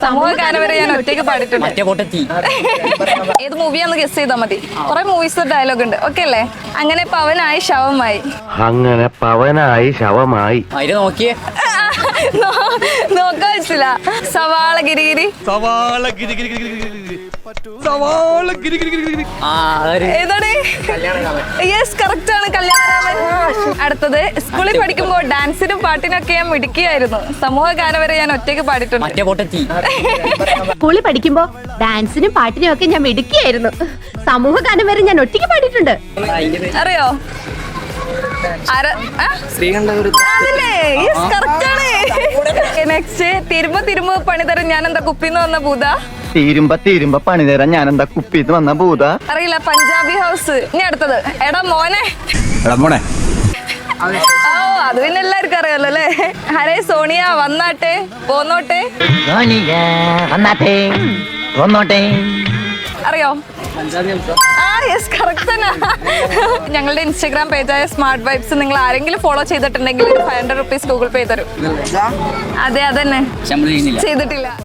സമൂഹ ഗാനം വരെ ഞാൻ ഒറ്റയ്ക്ക് പാടിയിട്ടുണ്ട്. ഏത് മൂവിയാന്ന് ഗസ് ചെയ്താൽ മതി. കുറെ മൂവീസ് ഡയലോഗ് ഉണ്ട്. ഓക്കെ അല്ലേ? അങ്ങനെ പവനായി ശവമായി. അങ്ങനെ പവനായി ശവമായി. നോക്കിയേ നോക്കാൻ പറ്റില്ല. സവാള ഗിരിഗിരി. ഏതാണ്? യെസ്, കറക്റ്റ് ആണ്. കല്യാണരാമൻ. അടുത്തത്, സ്കൂളിൽ പഠിക്കുമ്പോൾ ഡാൻസിനും പാട്ടിനൊക്കെ ഞാൻ മിടുക്കിയായിരുന്നു. സമൂഹ ഗാനം വരെ ഞാൻ ഒറ്റയ്ക്ക് പാടിയിട്ടുണ്ട്. സ്കൂളിൽ പഠിക്കുമ്പോ ഡാൻസിനും പാട്ടിനും ഒക്കെ ഞാൻ മിടുക്കിയായിരുന്നു. സമൂഹ ഗാനം വരെ ഞാൻ ഒറ്റയ്ക്ക് പാടിയിട്ടുണ്ട്. അറിയോ? നെക്സ്റ്റ്, തിരുമ്പ തിരുമ്പ പണിതരം ഞാൻ എന്താ കുപ്പിന്ന് വന്ന ഭൂത. തീരുമ്പ പണി തരാൻ ഞാൻ എന്താ കുപ്പിന്ന് വന്ന ഭൂത. അറിയില്ല. പഞ്ചാബി ഹൗസ്. ഇനി അടുത്തത്, എടാ മോനെ. ഓ, അത് പിന്നെ എല്ലാവർക്കും അറിയാലോ അല്ലേ? ഹരേ സോണിയ വന്നാട്ടെ പോന്നോട്ടെ. അറിയോ? യെസ്, കറക്റ്റ് തന്നെ. ഞങ്ങളുടെ ഇൻസ്റ്റാഗ്രാം പേജായ സ്മാർട്ട് വൈബ്സ് നിങ്ങൾ ആരെങ്കിലും ഫോളോ ചെയ്തിട്ടുണ്ടെങ്കിൽ 500 rupees ഗൂഗിൾ പേ തരും. അതെ, അതന്നെ. ചെയ്തിട്ടില്ല.